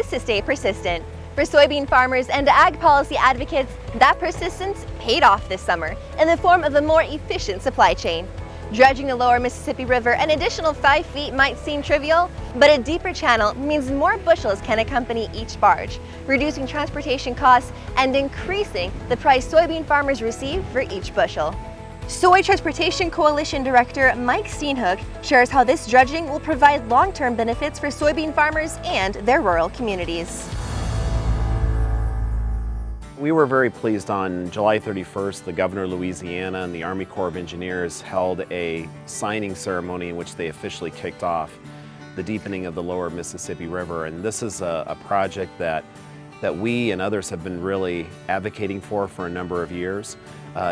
promise to stay persistent. For soybean farmers and ag policy advocates, that persistence paid off this summer in the form of a more efficient supply chain. Dredging the lower Mississippi River an additional 5 feet might seem trivial, but a deeper channel means more bushels can accompany each barge, reducing transportation costs and increasing the price soybean farmers receive for each bushel. Soy Transportation Coalition Director Mike Steenhoek shares how this dredging will provide long-term benefits for soybean farmers and their rural communities. We were very pleased. On July 31st, the Governor of Louisiana and the Army Corps of Engineers held a signing ceremony in which they officially kicked off the deepening of the lower Mississippi River. And this is a project that we and others have been really advocating for a number of years.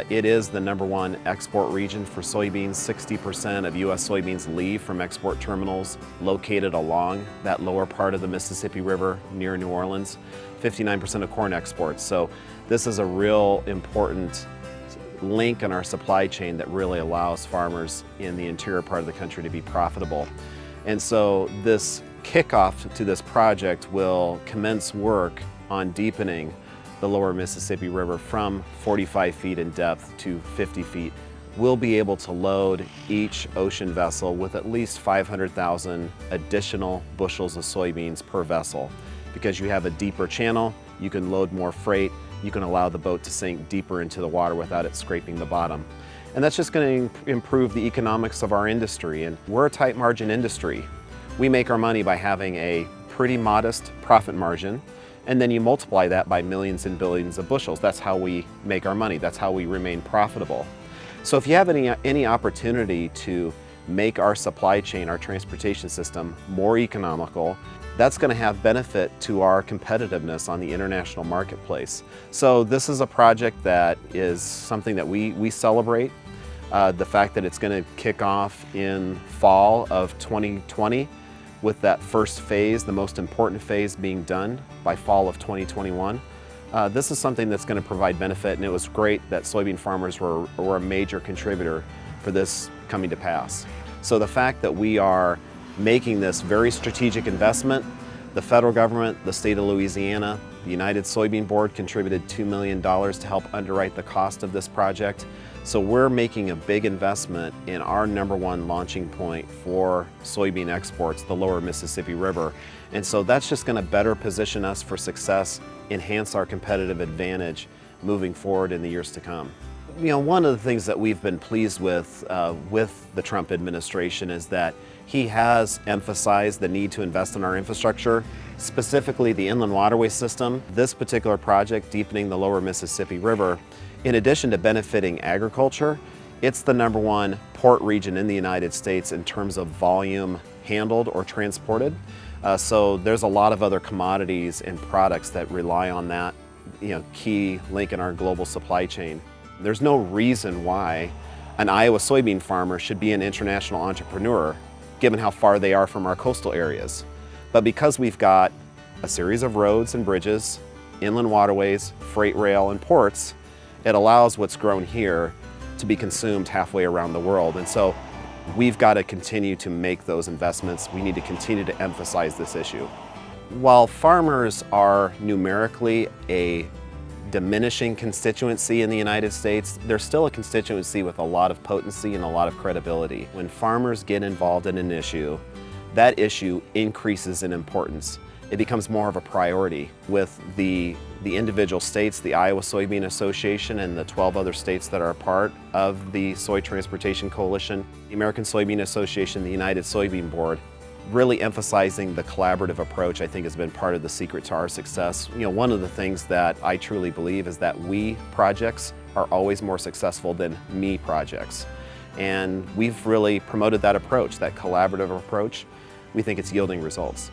It is the #1 export region for soybeans. 60% of U.S. soybeans leave from export terminals located along that lower part of the Mississippi River near New Orleans. 59% of corn exports. So this is a real important link in our supply chain that really allows farmers in the interior part of the country to be profitable. And so this kickoff to this project will commence work on deepening the lower Mississippi River from 45 feet in depth to 50 feet. We'll be able to load each ocean vessel with at least 500,000 additional bushels of soybeans per vessel. Because you have a deeper channel, you can load more freight, you can allow the boat to sink deeper into the water without it scraping the bottom. And that's just going to improve the economics of our industry. And we're a tight margin industry. We make our money by having a pretty modest profit margin, and then you multiply that by millions and billions of bushels. That's how we make our money. That's how we remain profitable. So if you have any opportunity to make our supply chain, our transportation system more economical, that's going to have benefit to our competitiveness on the international marketplace. So this is a project that is something that we celebrate. The fact that it's going to kick off in fall of 2020 with that first phase, the most important phase, being done by fall of 2021. This is something that's going to provide benefit, and it was great that soybean farmers were a major contributor for this coming to pass. So the fact that we are making this very strategic investment, the federal government, the state of Louisiana, the United Soybean Board contributed $2 million to help underwrite the cost of this project. So we're making a big investment in our #1 launching point for soybean exports, the lower Mississippi River. And so that's just going to better position us for success, enhance our competitive advantage moving forward in the years to come. You know, one of the things that we've been pleased with the Trump administration is that he has emphasized the need to invest in our infrastructure, specifically the inland waterway system. This particular project, deepening the lower Mississippi River, in addition to benefiting agriculture, it's the #1 port region in the United States in terms of volume handled or transported. So there's a lot of other commodities and products that rely on that, key link in our global supply chain. There's no reason why an Iowa soybean farmer should be an international entrepreneur, given how far they are from our coastal areas. But because we've got a series of roads and bridges, inland waterways, freight rail, and ports, it allows what's grown here to be consumed halfway around the world. And so we've got to continue to make those investments. We need to continue to emphasize this issue. While farmers are numerically a diminishing constituency in the United States, they're still a constituency with a lot of potency and a lot of credibility. When farmers get involved in an issue, that issue increases in importance. It becomes more of a priority with the individual states, the Iowa Soybean Association and the 12 other states that are a part of the Soy Transportation Coalition, the American Soybean Association, the United Soybean Board. Really emphasizing the collaborative approach, I think, has been part of the secret to our success. One of the things that I truly believe is that we projects are always more successful than me projects. And we've really promoted that approach, that collaborative approach. We think it's yielding results.